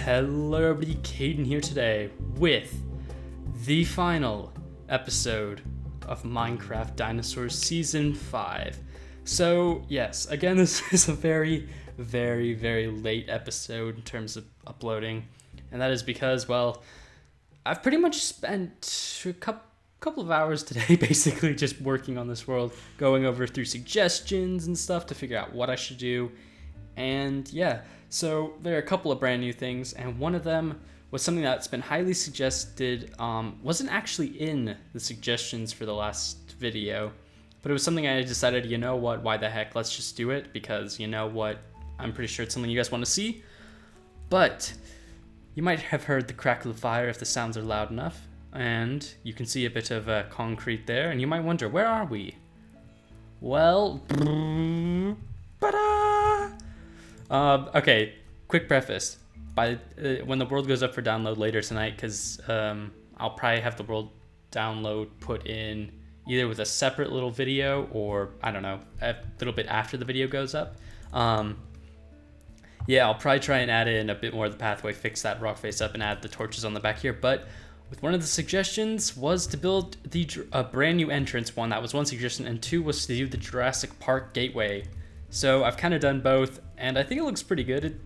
Hello everybody, Caden here today with the final episode of Minecraft Dinosaurs Season 5. So yes, again this is a very late episode in terms of uploading, and that is because, well, I've pretty much spent a couple of hours today basically just working on this world, going over through suggestions and stuff to figure out what I should do. And yeah, so there are a couple of brand new things, and one of them was something that's been highly suggested, wasn't actually in the suggestions for the last video, but it was something I decided, you know what, why the heck, let's just do it, because you know what, I'm pretty sure it's something you guys want to see. But you might have heard the crackle of fire if the sounds are loud enough, and you can see a bit of concrete there, and you might wonder, where are we? Well, okay, quick preface. When the world goes up for download later tonight, because I'll probably have the world download put in either with a separate little video or, I don't know, a little bit after the video goes up. Yeah, I'll probably try and add in a bit more of the pathway, fix that rock face up, and add the torches on the back here. But with one of the suggestions was to build a brand new entrance. One, that was one suggestion, and two was to do the Jurassic Park gateway. So I've kind of done both, and I think it looks pretty good.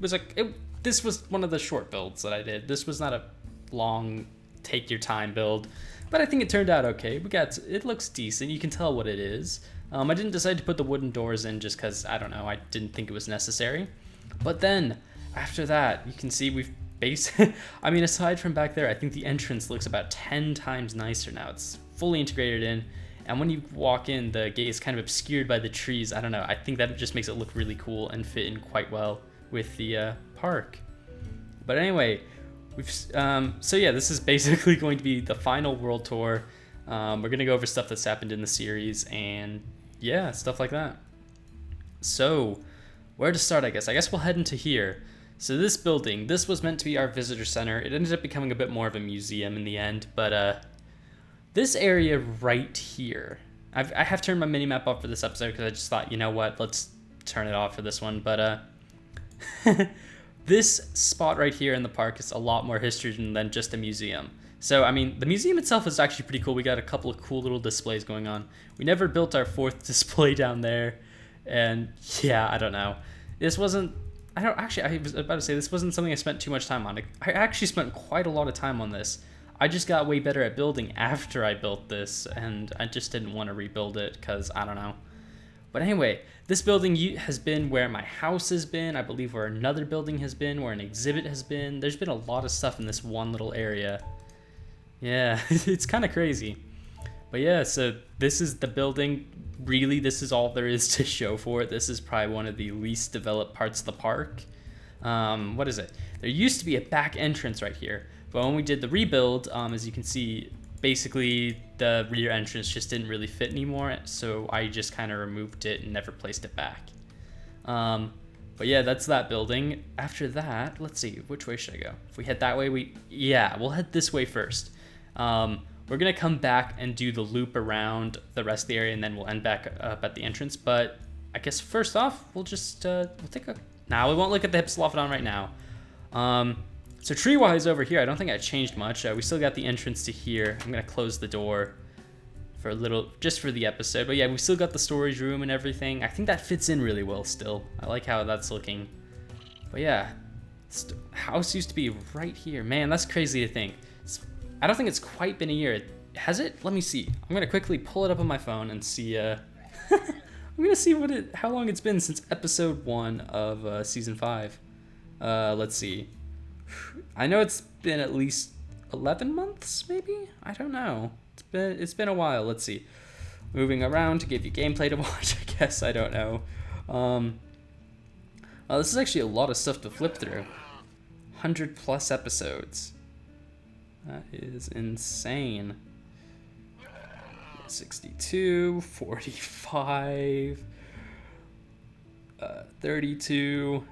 This was one of the short builds that I did. This was not a long, take your time build, but I think it turned out okay. It looks decent. You can tell what it is. I didn't decide to put the wooden doors in just because, I don't know, I didn't think it was necessary. But then, after that, you can see we've I mean, aside from back there, I think the entrance looks about 10 times nicer now. It's fully integrated in. And when you walk in, the gate is kind of obscured by the trees. I don't know. I think that just makes it look really cool and fit in quite well with the park. But anyway, so yeah, this is basically going to be the final world tour. We're going to go over stuff that's happened in the series and yeah, stuff like that. So where to start, I guess? I guess we'll head into here. So this building, this was meant to be our visitor center. It ended up becoming a bit more of a museum in the end, but this area right here, I have turned my mini-map off for this episode because I just thought, you know what, let's turn it off for this one. But this spot right here in the park is a lot more history than just a museum. So, I mean, the museum itself is actually pretty cool. We got a couple of cool little displays going on. We never built our fourth display down there. And yeah, I don't know. I was about to say, this wasn't something I spent too much time on. I actually spent quite a lot of time on this. I just got way better at building after I built this, and I just didn't want to rebuild it because I don't know. But anyway, this building has been where my house has been, I believe where another building has been, where an exhibit has been. There's been a lot of stuff in this one little area. Yeah, it's kind of crazy. But yeah, so this is the building. Really, this is all there is to show for it. This is probably one of the least developed parts of the park. What is it? There used to be a back entrance right here. But when we did the rebuild, as you can see, basically the rear entrance just didn't really fit anymore, so I just kind of removed it and never placed it back. But yeah, that's that building. After that, let's see, which way should I go? If we head that way, we'll head this way first. We're gonna come back and do the loop around the rest of the area, and then we'll end back up at the entrance. But I guess first off, we'll just we won't look at the Hypsilophodon right now. So tree-wise over here, I don't think I changed much. We still got the entrance to here. I'm gonna close the door for a little, just for the episode. But yeah, we still got the storage room and everything. I think that fits in really well still. I like how that's looking. But yeah, house used to be right here. Man, that's crazy to think. I don't think it's quite been a year. Has it? Let me see. I'm gonna quickly pull it up on my phone and see. I'm gonna see how long it's been since episode 1 of season 5. Let's see. I know it's been at least 11 months, maybe? I don't know. It's been a while. Let's see. Moving around to give you gameplay to watch, I guess. I don't know. Well, this is actually a lot of stuff to flip through. 100+ episodes. That is insane. 62, 45, 32.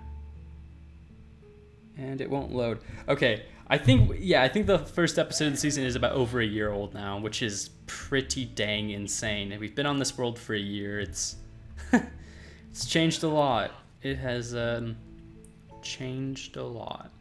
And it won't load. Okay, I think the first episode of the season is about over a year old now, which is pretty dang insane. We've been on this world for a year. It's changed a lot. It has changed a lot.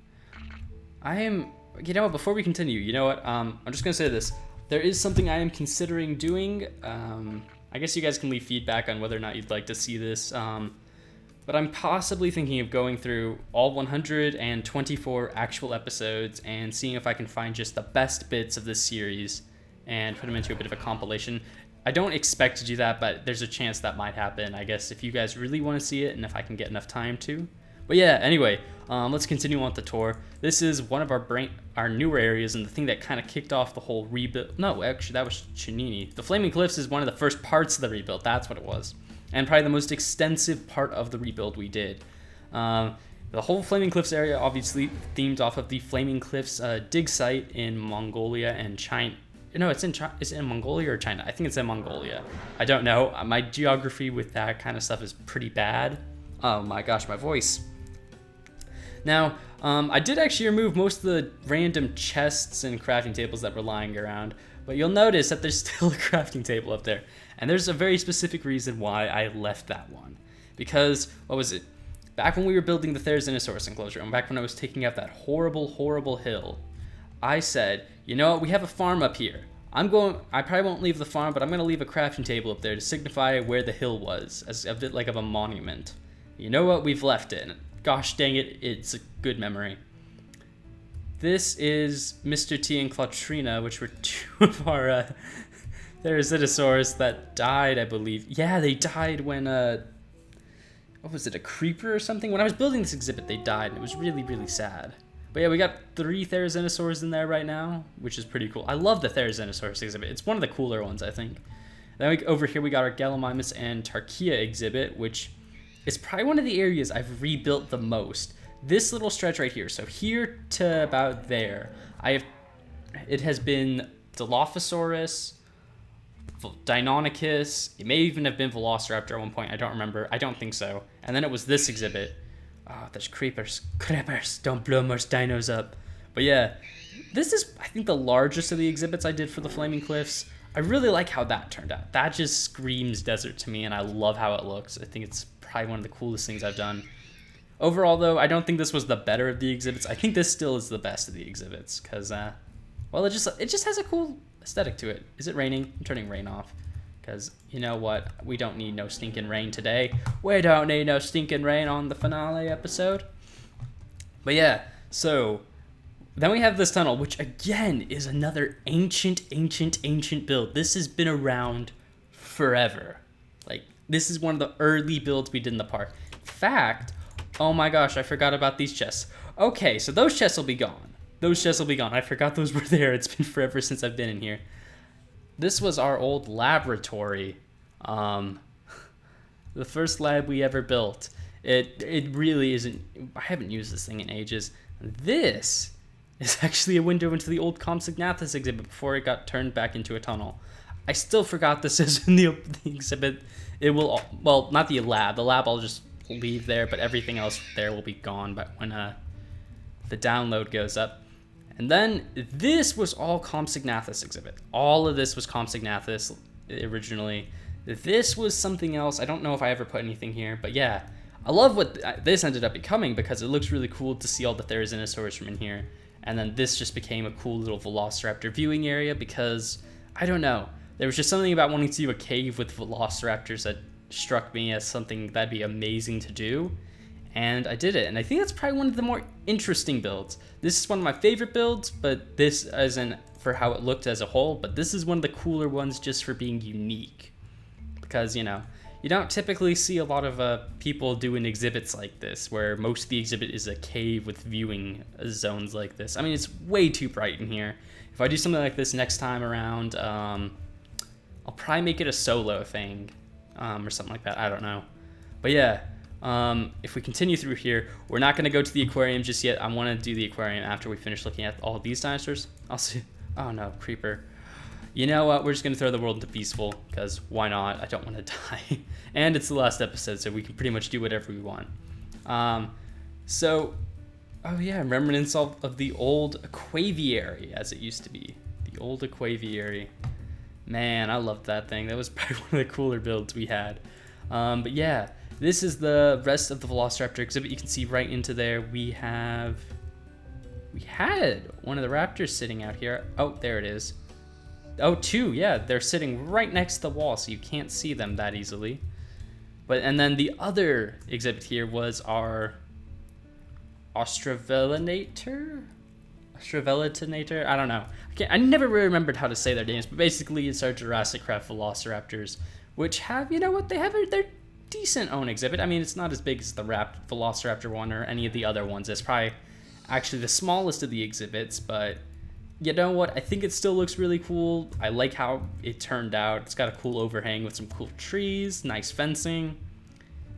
You know what, before we continue, you know what, I'm just gonna say this. There is something I am considering doing. I guess you guys can leave feedback on whether or not you'd like to see this. But I'm possibly thinking of going through all 124 actual episodes and seeing if I can find just the best bits of this series and put them into a bit of a compilation. I don't expect to do that, but there's a chance that might happen, I guess, if you guys really want to see it and if I can get enough time to. But yeah, anyway, let's continue on with the tour. This is one of our newer areas, and the thing that kind of kicked off the whole rebuild. No, actually, that was Chenini. The Flaming Cliffs is one of the first parts of the rebuild. That's what it was. And probably the most extensive part of the rebuild we did. The whole Flaming Cliffs area obviously themed off of the Flaming Cliffs dig site in Mongolia and China. No, is it in Mongolia or China? I think it's in Mongolia. I don't know. My geography with that kind of stuff is pretty bad. Oh my gosh, my voice. Now, I did actually remove most of the random chests and crafting tables that were lying around, but you'll notice that there's still a crafting table up there. And there's a very specific reason why I left that one. Because, what was it? Back when we were building the Dinosaurs enclosure, and back when I was taking out that horrible, horrible hill, I said, you know what, we have a farm up here. I probably won't leave the farm, but I'm going to leave a crafting table up there to signify where the hill was, as a bit like of a monument. You know what, we've left it. Gosh dang it, it's a good memory. This is Mr. T and Clautrina, which were two of our Dinosaurs that died, I believe. Yeah, they died when, what was it, a creeper or something? When I was building this exhibit, they died, and it was really, really sad. But yeah, we got 3 Dinosaurs in there right now, which is pretty cool. I love the Dinosaurs exhibit. It's one of the cooler ones, I think. Then over here, we got our Gallimimus and Tarkia exhibit, which is probably one of the areas I've rebuilt the most. This little stretch right here, so here to about there, it has been Dilophosaurus, Deinonychus, it may even have been Velociraptor at one point, I don't remember, I don't think so. And then it was this exhibit. Oh, there's creepers, don't blow most dinos up. But yeah, this is, I think, the largest of the exhibits I did for the Flaming Cliffs. I really like how that turned out. That just screams desert to me, and I love how it looks. I think it's probably one of the coolest things I've done. Overall, though, I don't think this was the better of the exhibits. I think this still is the best of the exhibits, because, well, it just has a cool aesthetic to it. Is it raining? I'm turning rain off, because you know what? We don't need no stinking rain today. We don't need no stinking rain on the finale episode. But yeah, so then we have this tunnel, which again is another ancient build. This has been around forever. Like, this is one of the early builds we did in the park. In fact, oh my gosh, I forgot about these chests. Okay, so those chests will be gone. Those chests will be gone. I forgot those were there. It's been forever since I've been in here. This was our old laboratory. The first lab we ever built. It really isn't, I haven't used this thing in ages. This is actually a window into the old Compsognathus exhibit before it got turned back into a tunnel. I still forgot this is in the exhibit. It will, well, not the lab. The lab I'll just leave there, but everything else there will be gone but when the download goes up. And then this was all Compsognathus exhibit. All of this was Compsognathus originally. This was something else. I don't know if I ever put anything here, but yeah. I love what this ended up becoming because it looks really cool to see all the Therizinosaurs from in here. And then this just became a cool little Velociraptor viewing area because, I don't know, there was just something about wanting to do a cave with Velociraptors that struck me as something that'd be amazing to do. And I did it, and I think that's probably one of the more interesting builds. This is one of my favorite builds, but this isn't for how it looked as a whole, but this is one of the cooler ones just for being unique. Because, you know, you don't typically see a lot of people doing exhibits like this, where most of the exhibit is a cave with viewing zones like this. I mean, it's way too bright in here. If I do something like this next time around, I'll probably make it a solo thing, or something like that, I don't know. But yeah. If we continue through here, we're not going to go to the aquarium just yet. I want to do the aquarium after we finish looking at all of these dinosaurs. I'll see. Oh no, creeper. You know what? We're just going to throw the world into peaceful, because why not? I don't want to die. And it's the last episode, so we can pretty much do whatever we want. So, oh yeah, remnants of the old Aquaviary, as it used to be. The old Aquaviary. Man, I loved that thing. That was probably one of the cooler builds we had. But yeah. This is the rest of the Velociraptor exhibit. You can see right into there we have we had one of the raptors sitting out here. Oh, there it is. Oh, two, yeah, they're sitting right next to the wall, so you can't see them that easily. And then the other exhibit here was our Australianator? I don't know. I never really remembered how to say their names, but basically it's our Jurassic Craft Velociraptors, which have, you know what, they have their decent own exhibit. I mean, it's not as big as the Velociraptor one or any of the other ones. It's probably actually the smallest of the exhibits, but you know what? I think it still looks really cool. I like how it turned out. It's got a cool overhang with some cool trees, nice fencing.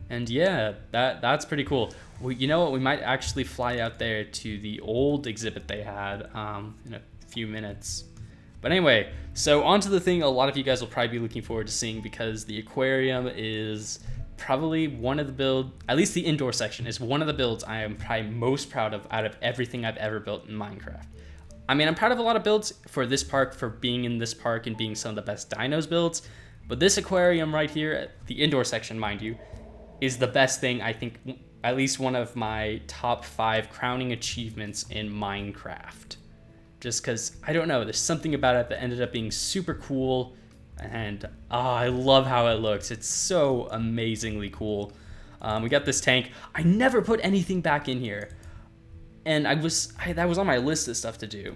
And yeah, that's pretty cool. You know what? We might actually fly out there to the old exhibit they had in a few minutes. But anyway, so onto the thing a lot of you guys will probably be looking forward to seeing, because the aquarium is probably one of the builds, at least the indoor section, is one of the builds I am probably most proud of out of everything I've ever built in Minecraft. I mean, I'm proud of a lot of builds for this park, for being in this park and being some of the best dinos builds, but this aquarium right here, the indoor section, mind you, is the best thing, I think, at least one of my top 5 crowning achievements in Minecraft. Just because, I don't know, there's something about it that ended up being super cool, and I love how it looks. It's so amazingly cool. We got this tank. I never put anything back in here, and that was on my list of stuff to do.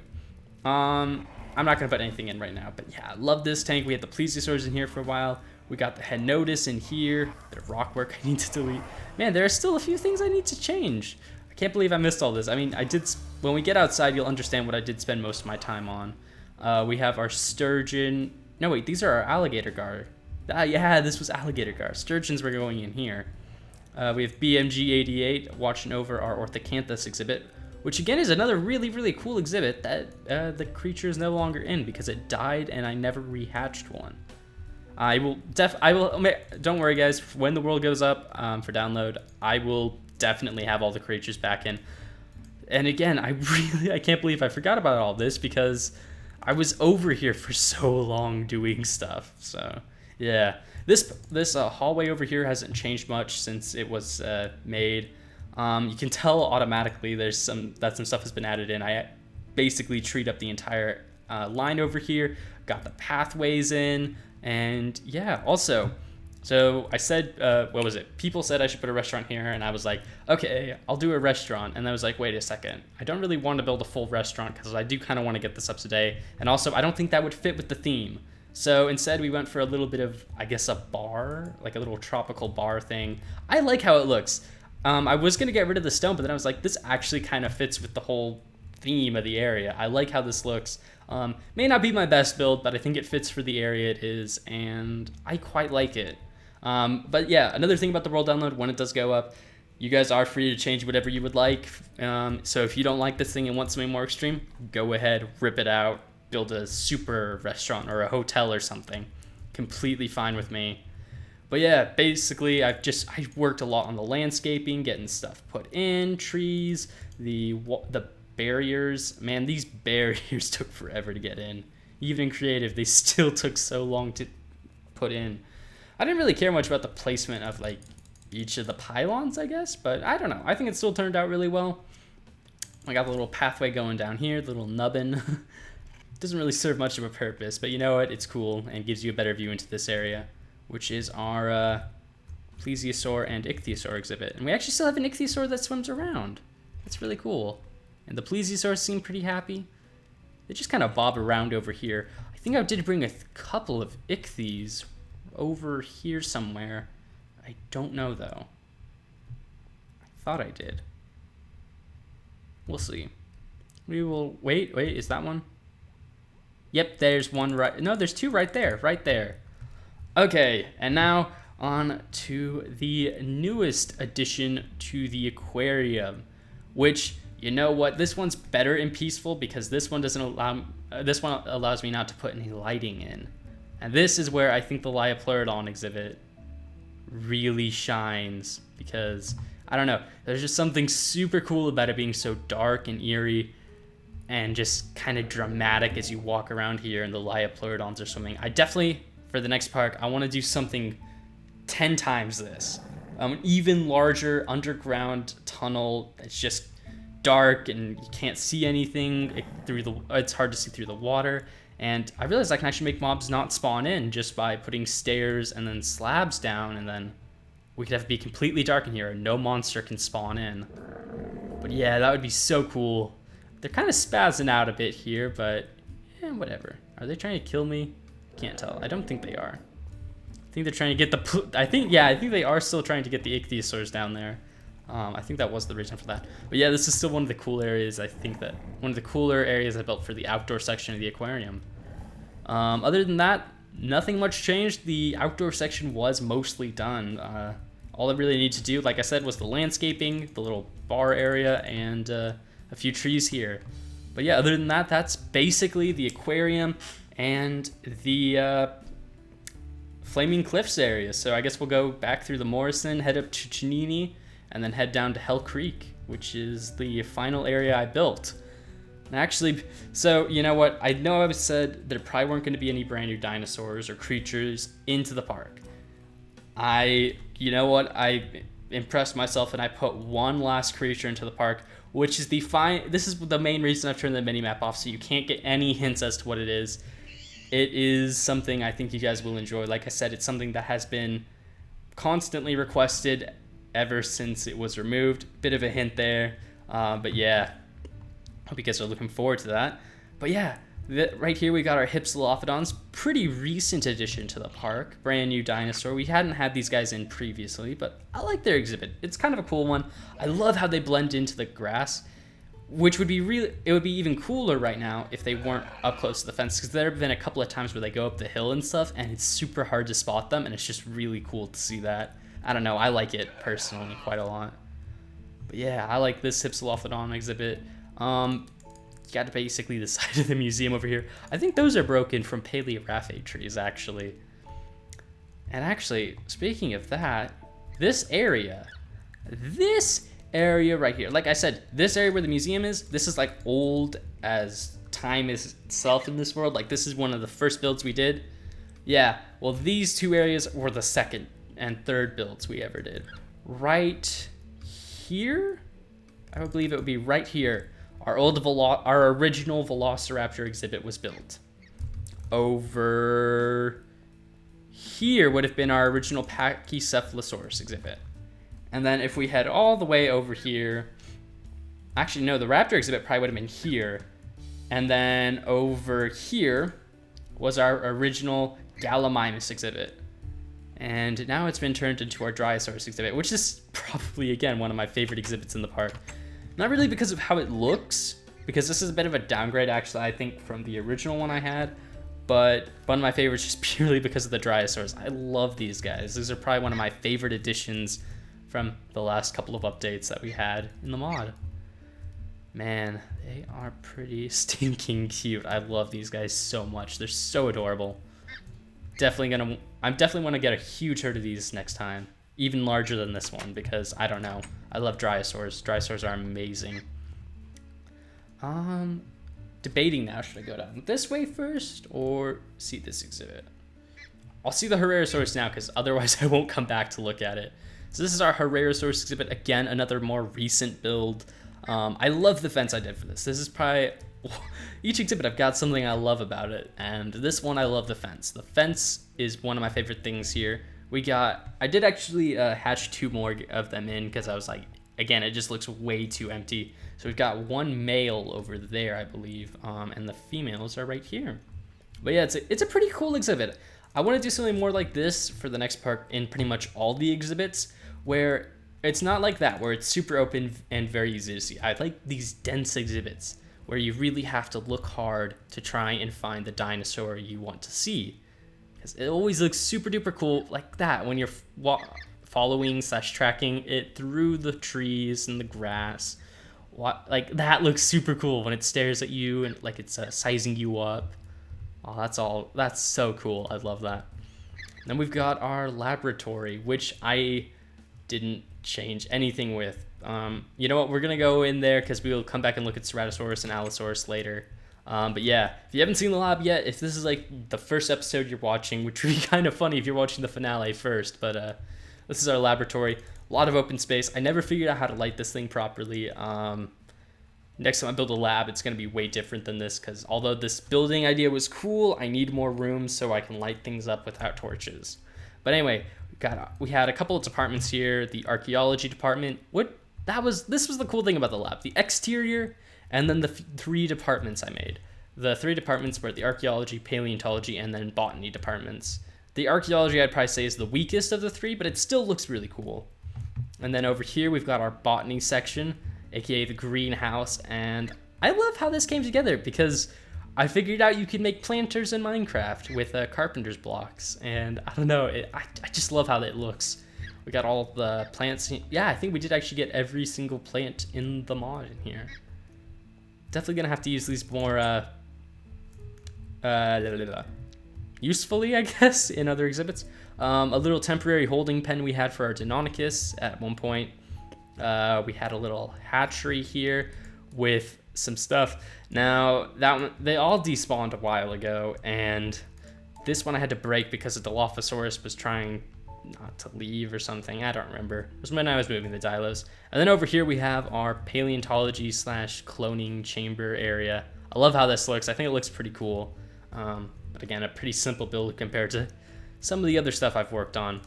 I'm not gonna put anything in right now, but yeah, I love this tank. We had the plesiosaurs in here for a while. We got the Henotis in here. The rock work I need to delete. Man, there are still a few things I need to change. I can't believe I missed all this. I mean, when we get outside, you'll understand what I did spend most of my time on. We have our sturgeon. No, wait, these are our alligator gar. Yeah, this was alligator gar. Sturgeons were going in here. We have BMG88 watching over our Orthocanthus exhibit, which again is another really, really cool exhibit that the creature is no longer in because it died and I never rehatched one. Don't worry guys, when the world goes up for download, I will definitely have all the creatures back in. And again, I can't believe I forgot about all this because I was over here for so long doing stuff. So yeah, this hallway over here hasn't changed much since it was made. You can tell automatically there's some stuff has been added in. I basically treed up the entire line over here, got the pathways in. And yeah, also, so I said, what was it? People said I should put a restaurant here, and I was like, okay, I'll do a restaurant. And I was like, wait a second, I don't really want to build a full restaurant because I do kind of want to get this up today. And also, I don't think that would fit with the theme. So instead, we went for a little bit of, I guess, a bar, like a little tropical bar thing. I like how it looks. I was going to get rid of the stone, but then I was like, this actually kind of fits with the whole theme of the area. I like how this looks. May not be my best build, but I think it fits for the area it is, and I quite like it. But yeah, another thing about the world download, when it does go up, you guys are free to change whatever you would like. So if you don't like this thing and want something more extreme, go ahead, rip it out, build a super restaurant or a hotel or something. Completely fine with me. But yeah, basically, I worked a lot on the landscaping, getting stuff put in, trees, the barriers. Man, these barriers took forever to get in. Even in creative, they still took so long to put in. I didn't really care much about the placement of like each of the pylons, I guess, but I don't know. I think it still turned out really well. I got the little pathway going down here, the little nubbin. Doesn't really serve much of a purpose, but you know what? It's cool and gives you a better view into this area, which is our plesiosaur and ichthyosaur exhibit. And we actually still have an ichthyosaur that swims around. That's really cool. And the plesiosaurs seem pretty happy. They just kind of bob around over here. I think I did bring a couple of ichthyes over here somewhere. I don't know though. I thought I did. We'll see. We will wait, is that one? Yep, there's one right. No, there's two right there. Okay, and now on to the newest addition to the aquarium, which, you know what, this one's better in peaceful because this one allows me not to put any lighting in. And this is where I think the Liopleurodon exhibit really shines because, I don't know, there's just something super cool about it being so dark and eerie and just kind of dramatic as you walk around here and the Liopleurodons are swimming. I definitely, for the next park, I want to do something 10 times this. Even larger underground tunnel that's just dark and you can't see anything through the. It's hard to see through the water. And I realized I can actually make mobs not spawn in just by putting stairs and then slabs down, and then we could have it be completely dark in here and no monster can spawn in. But yeah, that would be so cool. They're kind of spazzing out a bit here, but whatever. Are they trying to kill me? Can't tell. I don't think they are. I think they're trying to get the... I think they are still trying to get the ichthyosaurs down there. I think that was the reason for that. But yeah, this is still one of the cool areas. I think that one of the cooler areas I built for the outdoor section of the aquarium. Other than that, nothing much changed. The outdoor section was mostly done. All I really need to do, like I said, was the landscaping, the little bar area, and a few trees here. But yeah, other than that, that's basically the aquarium and the Flaming Cliffs area. So I guess we'll go back through the Morrison, head up to Chenini, and then head down to Hell Creek, which is the final area I built. And actually, so you know what? I know I said there probably weren't going to be any brand new dinosaurs or creatures into the park. You know what? I impressed myself and I put one last creature into the park, which is this is the main reason I've turned the minimap off, so you can't get any hints as to what it is. It is something I think you guys will enjoy. Like I said, it's something that has been constantly requested ever since it was removed. Bit of a hint there, but yeah. Hope you guys are looking forward to that. But yeah, right here we got our Hypsilophodons. Pretty recent addition to the park. Brand new dinosaur. We hadn't had these guys in previously, but I like their exhibit. It's kind of a cool one. I love how they blend into the grass, which would be it would be even cooler right now if they weren't up close to the fence, because there have been a couple of times where they go up the hill and stuff, and it's super hard to spot them, and it's just really cool to see that. I don't know, I like it personally quite a lot. But yeah, I like this Hypsilophodon exhibit. You got basically the side of the museum over here. I think those are broken from Paleoraphe trees, actually. And actually, speaking of that, this area right here, like I said, this area where the museum is, this is like old as time is itself in this world. Like this is one of the first builds we did. Yeah, well, these two areas were the second and third builds we ever did. Right here, I would believe it would be right here. Our original Velociraptor exhibit was built. Over here would have been our original Pachycephalosaurus exhibit. And then if we head all the way over here, actually no, the Raptor exhibit probably would have been here. And then over here was our original Gallimimus exhibit. And now it's been turned into our Dryosaurus exhibit, which is probably, again, one of my favorite exhibits in the park. Not really because of how it looks, because this is a bit of a downgrade, actually, I think, from the original one I had. But one of my favorites just purely because of the Dryosaurs. I love these guys. These are probably one of my favorite additions from the last couple of updates that we had in the mod. Man, they are pretty stinking cute. I love these guys so much. They're so adorable. I definitely want to get a huge herd of these next time. Even larger than this one, because I don't know. I love Dryosaurs. Dryosaurs are amazing. Debating now, should I go down this way first or see this exhibit? I'll see the Herrerasaurus now, because otherwise I won't come back to look at it. So this is our Herrerasaurus exhibit. Again, another more recent build. I love the fence I did for this. This is probably... Each exhibit I've got something I love about it, and this one I love the fence. The fence is one of my favorite things here. I did actually hatch 2 more of them in, because I was like, again, it just looks way too empty. So we've got one male over there, I believe, and the females are right here. But yeah, it's a pretty cool exhibit. I want to do something more like this for the next park in pretty much all the exhibits, where it's not like that, where it's super open and very easy to see. I like these dense exhibits where you really have to look hard to try and find the dinosaur you want to see. Because it always looks super duper cool like that when you're following / tracking it through the trees and the grass. Like that looks super cool when it stares at you and like it's sizing you up. Oh, that's so cool. I love that. Then we've got our laboratory, which I didn't change anything with. You know what? We're going to go in there because we will come back and look at Ceratosaurus and Allosaurus later. But yeah, if you haven't seen the lab yet, if this is like the first episode you're watching, which would be kind of funny if you're watching the finale first, but this is our laboratory. A lot of open space. I never figured out how to light this thing properly. Next time I build a lab, it's going to be way different than this, because although this building idea was cool, I need more room so I can light things up without torches. But anyway, we had a couple of departments here. The archaeology department. This was the cool thing about the lab. The exterior, and then the 3 departments I made. The 3 departments were the archaeology, paleontology, and then botany departments. The archaeology I'd probably say is the weakest of the 3, but it still looks really cool. And then over here we've got our botany section, aka the greenhouse, and I love how this came together because I figured out you could make planters in Minecraft with carpenter's blocks, and I don't know, I just love how it looks. We got all the plants. Yeah, I think we did actually get every single plant in the mod in here. Definitely gonna have to use these more usefully, I guess, in other exhibits. A little temporary holding pen we had for our Deinonychus at one point. We had a little hatchery here with some stuff. Now, that one, they all despawned a while ago, and this one I had to break because the Dilophosaurus was trying not to leave or something. I don't remember. It was when I was moving the Dilos. And then over here we have our paleontology / cloning chamber area. I love how this looks. I think it looks pretty cool. But again, a pretty simple build compared to some of the other stuff I've worked on.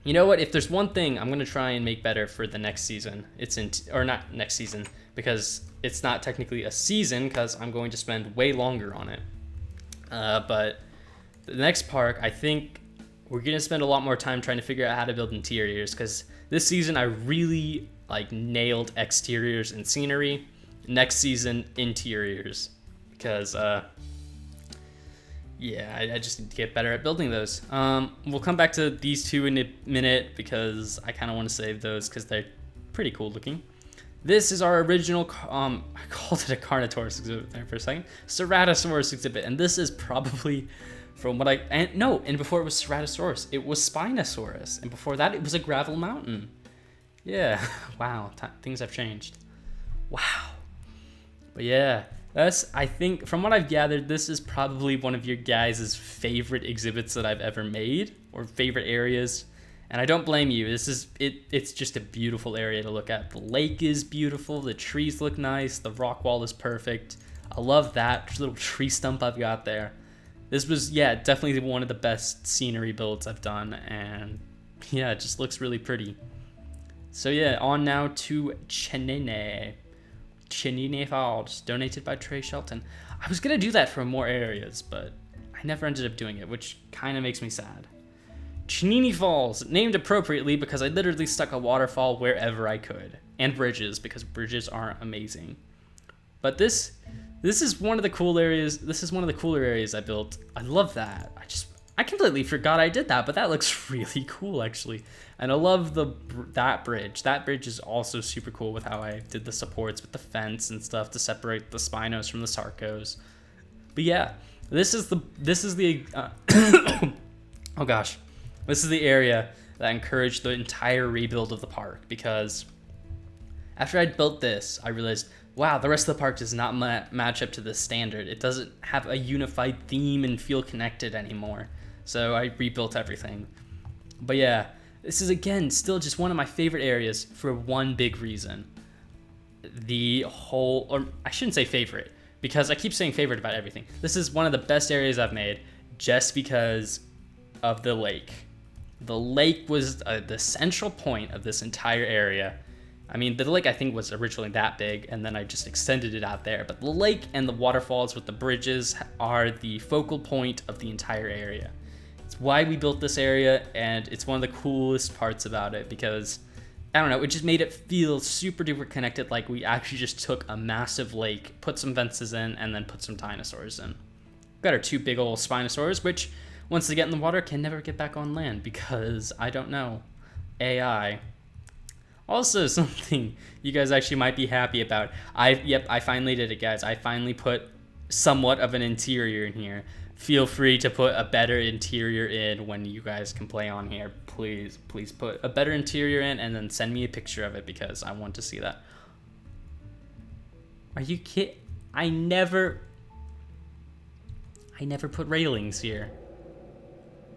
You know what? If there's one thing I'm going to try and make better for the next season, or not next season, because it's not technically a season because I'm going to spend way longer on it. But the next park, I think we're going to spend a lot more time trying to figure out how to build interiors, because this season I really nailed exteriors and scenery. Next season, interiors, because yeah, I just need to get better at building those. We'll come back to these 2 in a minute because I kind of want to save those because they're pretty cool looking. This is our original, I called it a Carnotaurus exhibit there for a second, Ceratosaurus exhibit, and this is probably from what and before it was Ceratosaurus, it was Spinosaurus, and before that it was a gravel mountain. Yeah, wow, things have changed. Wow. But yeah, I think, from what I've gathered, this is probably one of your guys' favorite exhibits that I've ever made, or favorite areas. And I don't blame you. It's just a beautiful area to look at. The lake is beautiful. The trees look nice. The rock wall is perfect. I love that little tree stump I've got there. This was, yeah, definitely one of the best scenery builds I've done. And yeah, it just looks really pretty. So yeah, on now to Chenini. Chenini Falls, donated by Trey Shelton. I was going to do that for more areas, but I never ended up doing it, which kind of makes me sad. Chenini Falls, named appropriately because I literally stuck a waterfall wherever I could. And bridges, because bridges are amazing. But this is one of the cool areas. This is one of the cooler areas I built. I love that. I completely forgot I did that, but that looks really cool, actually. And I love that bridge. That bridge is also super cool with how I did the supports with the fence and stuff to separate the Spinos from the Sarcos. But yeah, this is the oh gosh. This is the area that encouraged the entire rebuild of the park, because after I'd built this, I realized, wow, the rest of the park does not match up to this standard. It doesn't have a unified theme and feel connected anymore. So I rebuilt everything. But yeah, this is, again, still just one of my favorite areas for one big reason. Or I shouldn't say favorite, because I keep saying favorite about everything. This is one of the best areas I've made just because of the lake. The lake was the central point of this entire area. I mean, the lake I think was originally that big, and then I just extended it out there. But the lake and the waterfalls with the bridges are the focal point of the entire area. It's why we built this area, and it's one of the coolest parts about it because, I don't know, it just made it feel super duper connected, like we actually just took a massive lake, put some fences in, and then put some dinosaurs in. Got our 2 big old Spinosaurs, which, once they get in the water, can never get back on land because, I don't know, AI. Also, something you guys actually might be happy about. I finally did it, guys. I finally put somewhat of an interior in here. Feel free to put a better interior in when you guys can play on here. Please put a better interior in and then send me a picture of it because I want to see that. Are you kidding? I never put railings here.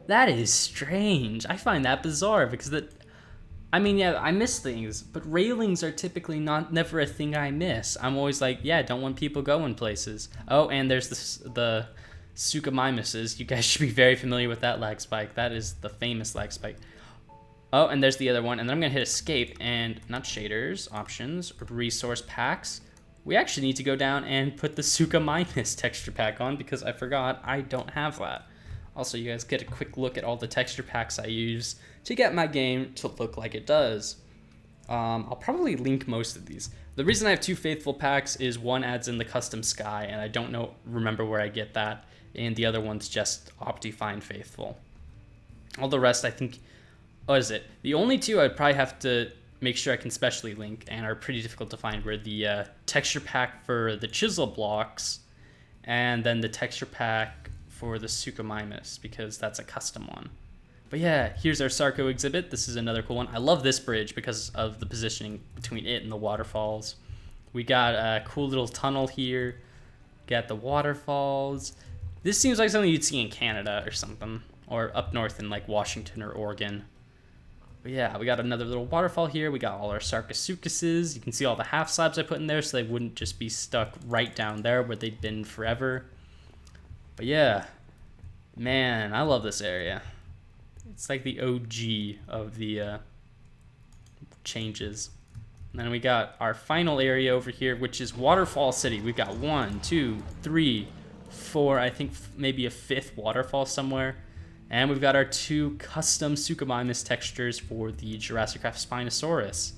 That is strange. I find that bizarre because I mean, yeah, I miss things, but railings are typically never a thing I miss. I'm always like, yeah, don't want people going places. Oh, and there's the Suchomimuses. You guys should be very familiar with that lag spike. That is the famous lag spike. Oh, and there's the other one, and then I'm gonna hit escape, and not shaders, options, resource packs. We actually need to go down and put the Suchomimus texture pack on because I forgot I don't have that. Also, you guys get a quick look at all the texture packs I use to get my game to look like it does. I'll probably link most of these. The reason I have 2 faithful packs is one adds in the custom sky, and I don't remember where I get that, and the other one's just Optifine faithful. All the rest, I think, what is it? The only 2 I'd probably have to make sure I can specially link and are pretty difficult to find were the texture pack for the chisel blocks, and then the texture pack for the Suchomimus, because that's a custom one. But yeah, here's our Sarco exhibit. This is another cool one. I love this bridge because of the positioning between it and the waterfalls. We got a cool little tunnel here. Got the waterfalls. This seems like something you'd see in Canada or something, or up north in like Washington or Oregon. But yeah, we got another little waterfall here. We got all our Sarcosuchuses. You can see all the half slabs I put in there so they wouldn't just be stuck right down there where they'd been forever. But yeah, man, I love this area. It's like the OG of the changes. And then we got our final area over here, which is Waterfall City. We've got 1, 2, 3, 4, I think maybe a 5th waterfall somewhere. And we've got our 2 custom Suchomimus textures for the Jurassic Craft Spinosaurus.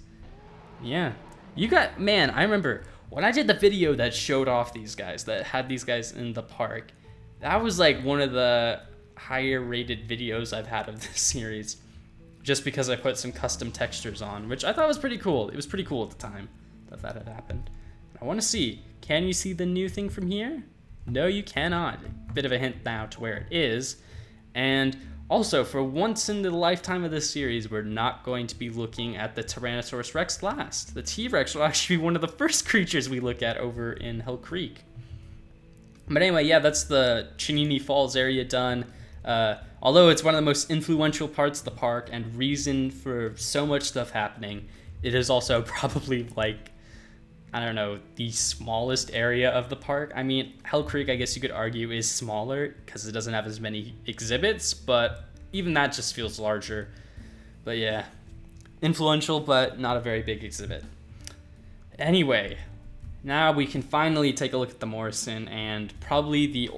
Yeah. You got, man, I remember when I did the video that showed off these guys, that had these guys in the park, that was like one of the higher rated videos I've had of this series, just because I put some custom textures on, which I thought was pretty cool. It was pretty cool at the time that had happened. I want to see, can you see the new thing from here? No, you cannot. Bit of a hint now to where it is. And also, for once in the lifetime of this series, we're not going to be looking at the Tyrannosaurus Rex last. The T-Rex will actually be one of the first creatures we look at over in Hell Creek. But anyway, yeah, that's the Chenini Falls area done. Although it's one of the most influential parts of the park and reason for so much stuff happening, it is also probably like, I don't know, the smallest area of the park. I mean, Hell Creek, I guess you could argue, is smaller because it doesn't have as many exhibits, but even that just feels larger. But yeah, influential, but not a very big exhibit. Anyway, now we can finally take a look at the Morrison and probably the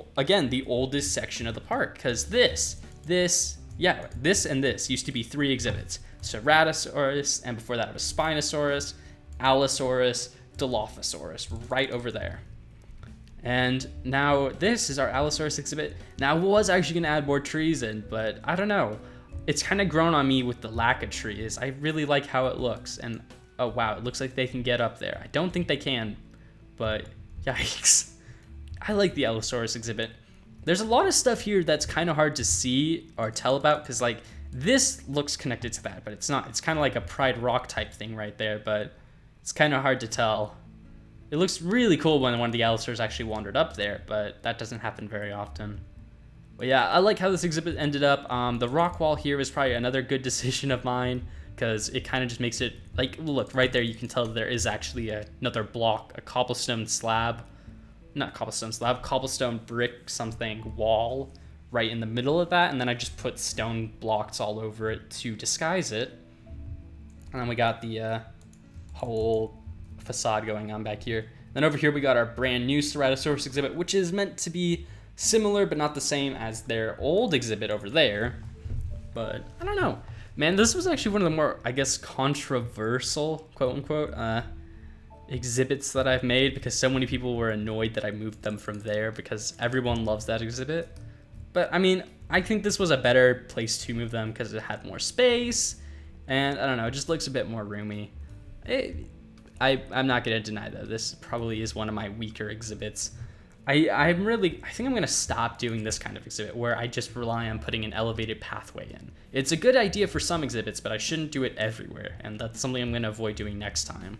oldest section of the park, because this and this used to be 3 exhibits. Ceratosaurus, and before that it was Spinosaurus, Allosaurus, Dilophosaurus, right over there. And now this is our Allosaurus exhibit. Now I was actually going to add more trees in, but I don't know. It's kind of grown on me with the lack of trees. I really like how it looks, and oh wow, it looks like they can get up there. I don't think they can, but yikes. I like the Allosaurus exhibit. There's a lot of stuff here that's kind of hard to see or tell about, because like this looks connected to that, but it's not. It's kind of like a Pride Rock type thing right there, but it's kind of hard to tell. It looks really cool when one of the Allosaurs actually wandered up there, but that doesn't happen very often. But yeah, I like how this exhibit ended up. The rock wall here is probably another good decision of mine, because it kind of just makes it, like, look, right there you can tell there is actually another block, a cobblestone slab. Not cobblestone slab, cobblestone brick something wall right in the middle of that, and then I just put stone blocks all over it to disguise it. And then we got the whole facade going on back here. Then over here we got our brand new Ceratosaurus exhibit, which is meant to be similar but not the same as their old exhibit over there. But I don't know. Man, this was actually one of the more, I guess, controversial, quote-unquote, exhibits that I've made, because so many people were annoyed that I moved them from there, because everyone loves that exhibit. But, I mean, I think this was a better place to move them because it had more space, and, I don't know, it just looks a bit more roomy. I'm not going to deny, though, this probably is one of my weaker exhibits. I think I'm going to stop doing this kind of exhibit where I just rely on putting an elevated pathway in. It's a good idea for some exhibits, but I shouldn't do it everywhere, and that's something I'm going to avoid doing next time.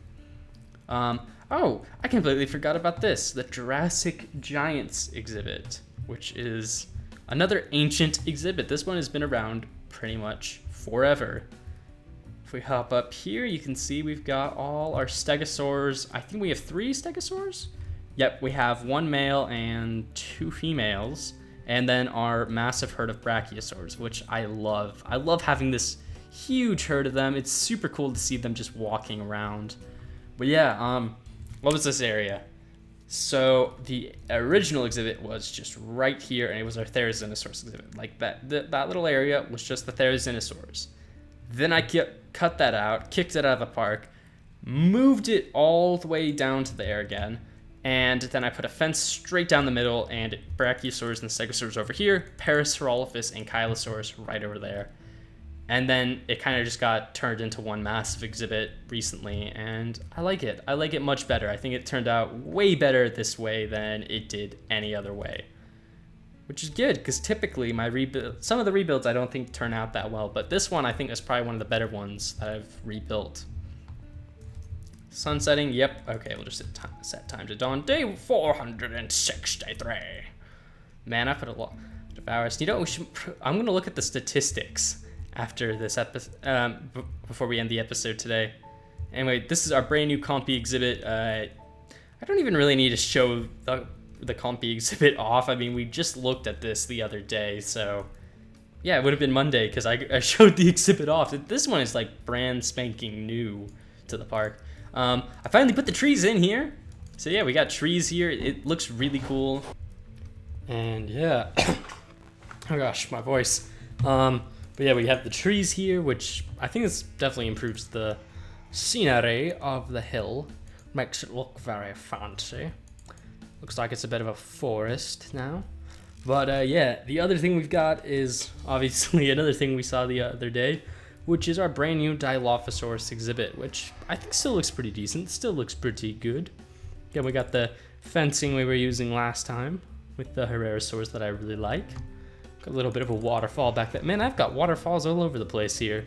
Oh, I completely forgot about this, the Jurassic Giants exhibit, which is another ancient exhibit. This one has been around pretty much forever. If we hop up here, you can see we've got all our stegosaurs. I think we have 3 stegosaurs. Yep, we have 1 male and 2 females. And then our massive herd of brachiosaurs, which I love. I love having this huge herd of them. It's super cool to see them just walking around. But yeah, what was this area? So the original exhibit was just right here, and it was our Therizinosaurus exhibit. Like that little area was just the Therizinosaurs. Then I cut that out, kicked it out of the park, moved it all the way down to there again, and then I put a fence straight down the middle, and Brachiosaurs and Stegosaurs over here, Parasaurolophus and Chylosaurus right over there. And then it kind of just got turned into one massive exhibit recently, and I like it. I like it much better. I think it turned out way better this way than it did any other way. Which is good, because typically some of the rebuilds I don't think turn out that well, but this one I think is probably one of the better ones that I've rebuilt. Sun setting, yep, okay, we'll just set time to dawn. Day 463. Man, I put a lot of hours. You know, I'm going to look at the statistics after this episode, before we end the episode today. Anyway, this is our brand new Compy exhibit. I don't even really need to show the Compy exhibit off. I mean, we just looked at this the other day, so yeah, it would have been Monday because I showed the exhibit off. This one is like brand spanking new to the park. I finally put the trees in here. So yeah, we got trees here. It looks really cool. And yeah, oh gosh, my voice. But yeah, we have the trees here, which I think this definitely improves the scenery of the hill. Makes it look very fancy. Looks like it's a bit of a forest now. But yeah, the other thing we've got is obviously another thing we saw the other day, which is our brand new Dilophosaurus exhibit, which I think still looks pretty decent, still looks pretty good. Again, we got the fencing we were using last time with the Herrerasaurs that I really like. Got a little bit of a waterfall back there. Man, I've got waterfalls all over the place here.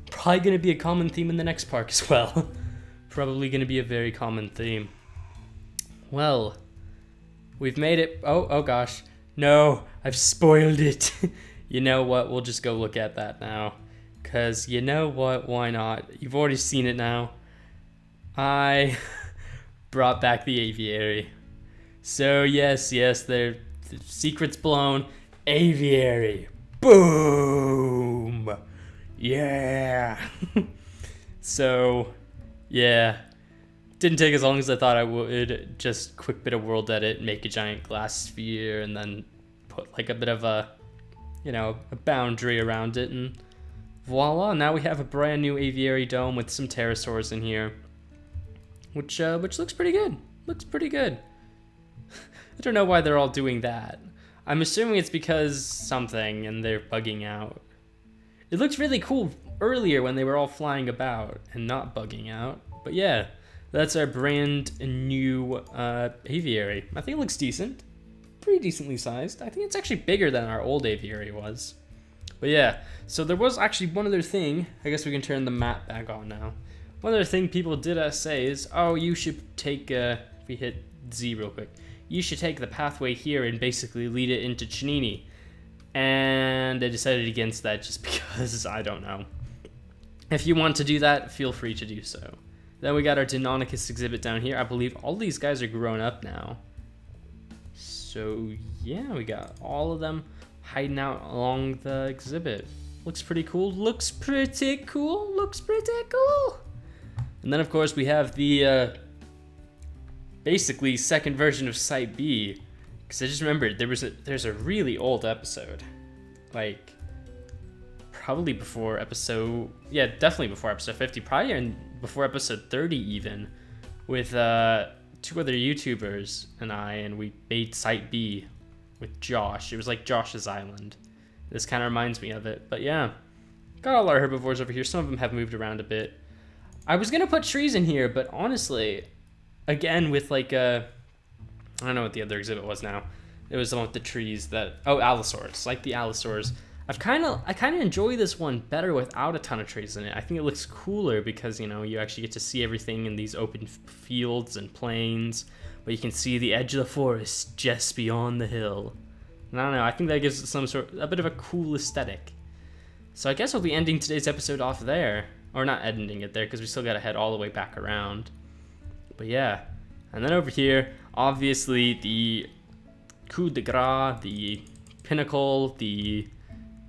Probably gonna be a common theme in the next park as well. Probably gonna be a very common theme. Well, we've made it. Oh gosh. No, I've spoiled it. You know what? We'll just go look at that now. Because you know what? Why not? You've already seen it now. I brought back the aviary. So yes, the secret's blown. Aviary. Boom. Yeah. So, yeah. Didn't take as long as I thought I would. Just quick bit of world edit, make a giant glass sphere, and then put like a bit of a, a boundary around it, and voila, now we have a brand new aviary dome with some pterosaurs in here, which looks pretty good. Looks pretty good. I don't know why they're all doing that. I'm assuming it's because something and they're bugging out. It looked really cool earlier when they were all flying about and not bugging out. But yeah, that's our brand new aviary. I think it looks decent. Pretty decently sized. I think it's actually bigger than our old aviary was. But yeah, so there was actually one other thing. I guess we can turn the map back on now. One other thing people did say is, oh, you should take, if we hit Z real quick, you should take the pathway here and basically lead it into Chenini. And I decided against that just because I don't know. If you want to do that, feel free to do so. Then we got our Deinonychus exhibit down here. I believe all these guys are grown up now. So yeah, we got all of them hiding out along the exhibit. Looks pretty cool. Looks pretty cool. Looks pretty cool. And then of course we have the basically second version of Site B, because I just remembered there's a really old episode, like probably before episode, yeah, definitely before episode 50, probably before episode 30 even, with 2 other YouTubers and we made Site B with Josh. It was like Josh's Island. This kind of reminds me of it. But yeah, got all our herbivores over here. Some of them have moved around a bit. I was gonna put trees in here, but honestly, again with like I don't know what the other exhibit was now. It was the one with the trees Allosaurs, like the Allosaurs. I kind of enjoy this one better without a ton of trees in it. I think it looks cooler because, you actually get to see everything in these open fields and plains, but you can see the edge of the forest just beyond the hill. And I don't know, I think that gives it a bit of a cool aesthetic. So I guess I'll be ending today's episode off there. Or not editing it there, because we still got to head all the way back around. But yeah. And then over here, obviously the coup de grace, the pinnacle, the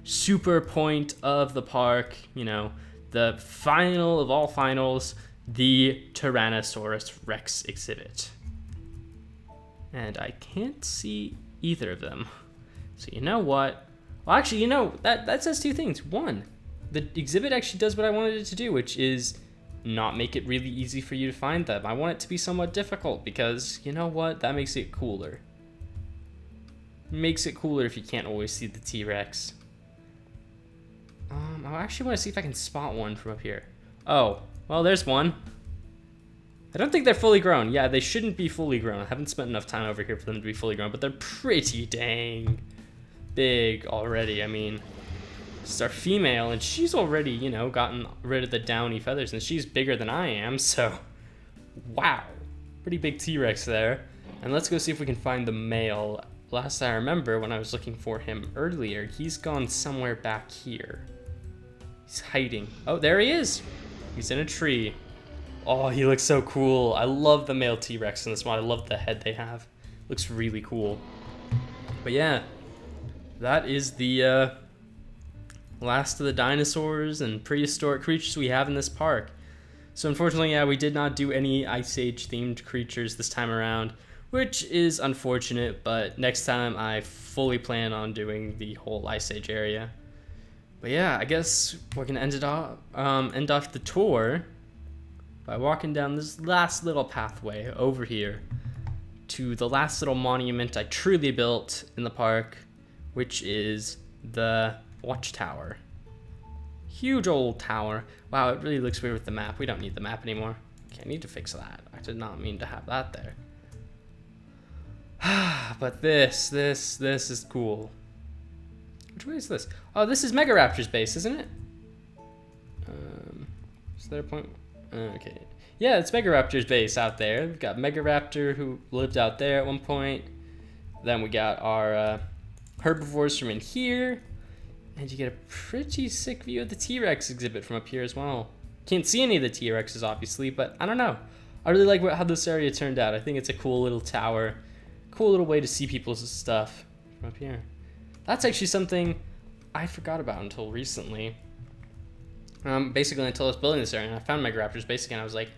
super point of the park, you know, the final of all finals, the Tyrannosaurus Rex exhibit. And I can't see either of them. So you know what? Well, actually, you know, that says two things. One, the exhibit actually does what I wanted it to do, which is not make it really easy for you to find them. I want it to be somewhat difficult because, you know what? That makes it cooler. Makes it cooler if you can't always see the T-Rex. I actually want to see if I can spot one from up here. Oh, well, there's one. I don't think they're fully grown. Yeah, they shouldn't be fully grown. I haven't spent enough time over here for them to be fully grown, but they're pretty dang big already. I mean, this is our female, and she's already, you know, gotten rid of the downy feathers, and she's bigger than I am, so wow. Pretty big T-Rex there. And let's go see if we can find the male. Last I remember, when I was looking for him earlier, he's gone somewhere back here. He's hiding. Oh, there he is. He's in a tree. Oh, he looks so cool. I love the male T-Rex in this one. I love the head they have. Looks really cool. But yeah, that is the last of the dinosaurs and prehistoric creatures we have in this park. So unfortunately, yeah, we did not do any Ice Age themed creatures this time around, which is unfortunate, but next time I fully plan on doing the whole Ice Age area. But yeah, I guess we're gonna end off the tour by walking down this last little pathway over here to the last little monument I truly built in the park, which is the watchtower. Huge old tower. Wow, it really looks weird with the map. We don't need the map anymore. Okay, I need to fix that. I did not mean to have that there. But this is cool. Which way is this? Oh, this is Megaraptor's base, isn't it? Is there a point? Okay. Yeah, it's Megaraptor's base out there. We've got Megaraptor who lived out there at one point. Then we got our herbivores from in here. And you get a pretty sick view of the T-Rex exhibit from up here as well. Can't see any of the T-Rexes, obviously, but I don't know. I really like how this area turned out. I think it's a cool little tower. Cool little way to see people's stuff from up here. That's actually something I forgot about until recently. Basically until I was building this area and I found Megaraptor's base again, I was like,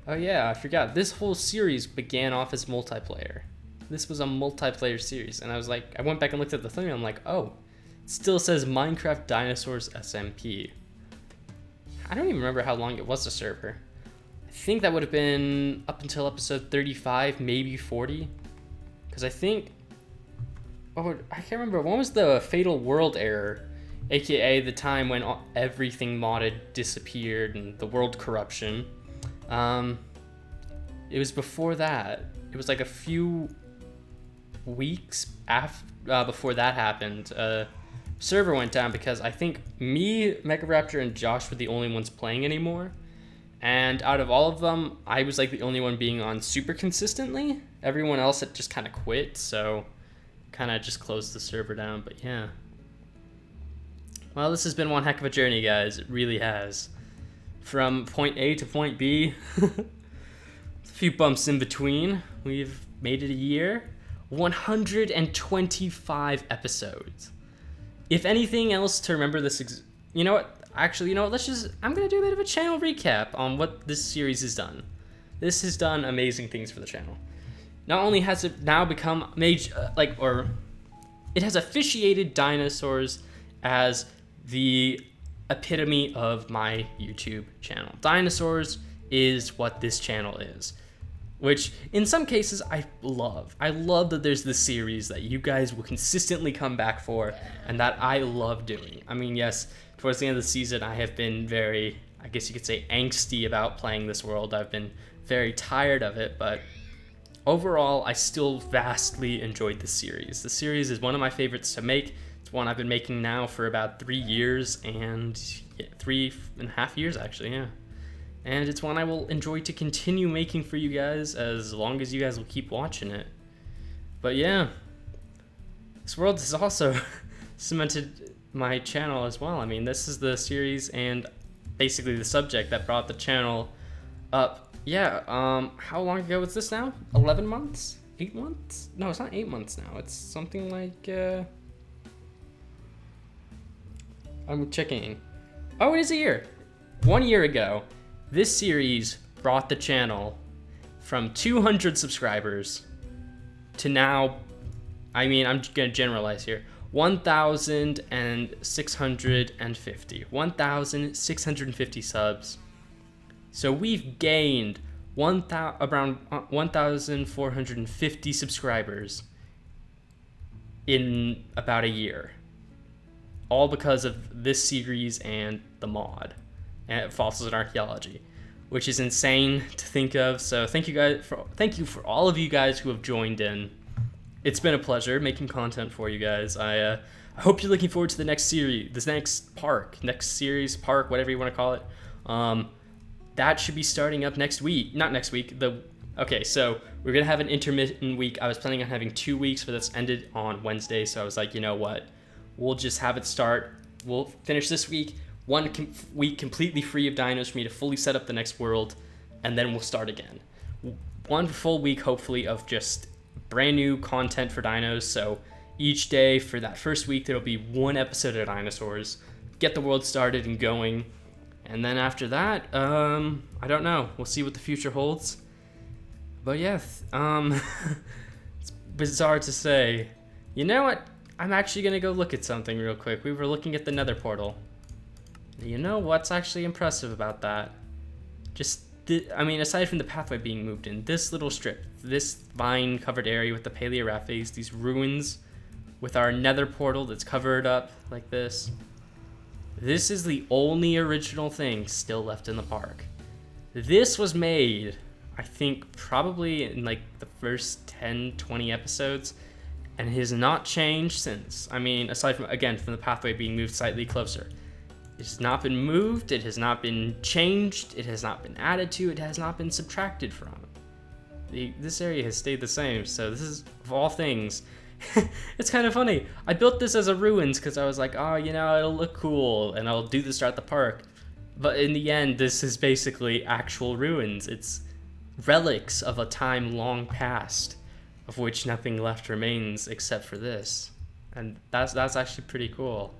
oh yeah, I forgot. This whole series began off as multiplayer. This was a multiplayer series, and I was like, I went back and looked at the thumbnail, I'm like, oh, it still says Minecraft Dinosaurs SMP. I don't even remember how long it was to server. I think that would have been up until episode 35, maybe 40. Because I think, oh, I can't remember, when was the Fatal World error? AKA the time when everything modded disappeared and the world corruption. It was before that. It was like a few weeks before that happened. Server went down because I think me, Megaraptor, and Josh were the only ones playing anymore. And out of all of them, I was like the only one being on super consistently. Everyone else had just kind of quit, so kind of just closed the server down. But yeah. Well, this has been one heck of a journey, guys. It really has. From point A to point B. A few bumps in between. We've made it a year. 125 episodes. If anything else to remember this, you know what? Actually, you know what? I'm going to do a bit of a channel recap on what this series has done. This has done amazing things for the channel. Not only has it now become major, it has officiated dinosaurs as the epitome of my YouTube channel. Dinosaurs is what this channel is, which in some cases I love. I love that there's this series that you guys will consistently come back for and that I love doing. I mean, yes, towards the end of the season, I have been very, I guess you could say, angsty about playing this world. I've been very tired of it, but overall, I still vastly enjoyed this series. The series is one of my favorites to make. It's one I've been making now for about 3 years and 3.5 years, actually, yeah. And it's one I will enjoy to continue making for you guys as long as you guys will keep watching it. But yeah, this world has also cemented my channel as well. I mean, this is the series, and basically the subject that brought the channel up. Yeah, how long ago was this now? 11 months? 8 months? No, it's not 8 months now. It's something like, I'm checking. Oh, it is a year. 1 year ago, this series brought the channel from 200 subscribers to now, I mean, I'm gonna generalize here, 1,650. 1,650 subs. So we've gained around 1,450 subscribers in about a year. All because of this series and the mod, and Fossils and Archaeology, which is insane to think of. So thank you for all of you guys who have joined in. It's been a pleasure making content for you guys. I hope you're looking forward to the next series, park, whatever you want to call it. That should be starting up next week. Not next week. Okay, so we're gonna have an intermittent week. I was planning on having 2 weeks, but that's ended on Wednesday. So I was like, you know what? We'll just have it start. We'll finish this week. 1 week completely free of dinos for me to fully set up the next world, and then we'll start again. 1 full week, hopefully, of just brand new content for dinos. So each day for that first week, there'll be 1 episode of Dinosaurs. Get the world started and going. And then after that, I don't know. We'll see what the future holds. But yeah, it's bizarre to say. You know what? I'm actually going to go look at something real quick. We were looking at the Nether portal. You know what's actually impressive about that? Aside from the pathway being moved in, this little strip, this vine-covered area with the paleoraphes, these ruins with our Nether portal that's covered up like this. This is the only original thing still left in the park. This was made, I think, probably in like the first 10, 20 episodes, and it has not changed since. I mean, aside from, again, from the pathway being moved slightly closer. It has not been moved, it has not been changed, it has not been added to, it has not been subtracted from. This area has stayed the same, so this is, of all things, it's kind of funny. I built this as a ruins because I was like, oh, you know, it'll look cool and I'll do this at the park. But in the end, this is basically actual ruins. It's relics of a time long past, of which nothing left remains except for this. And that's actually pretty cool.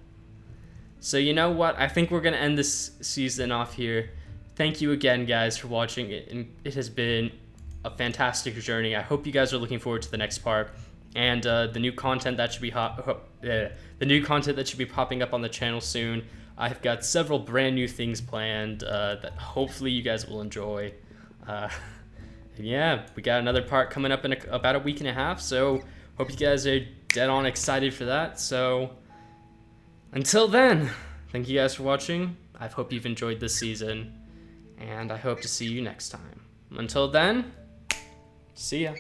So you know what? I think we're going to end this season off here. Thank you again, guys, for watching it. And it has been a fantastic journey. I hope you guys are looking forward to the next part. And the new content that should be popping up on the channel soon. I've got several brand new things planned that hopefully you guys will enjoy. Yeah, we got another part coming up in about a week and a half, so hope you guys are dead on excited for that. So until then, thank you guys for watching. I hope you've enjoyed this season, and I hope to see you next time. Until then, see ya.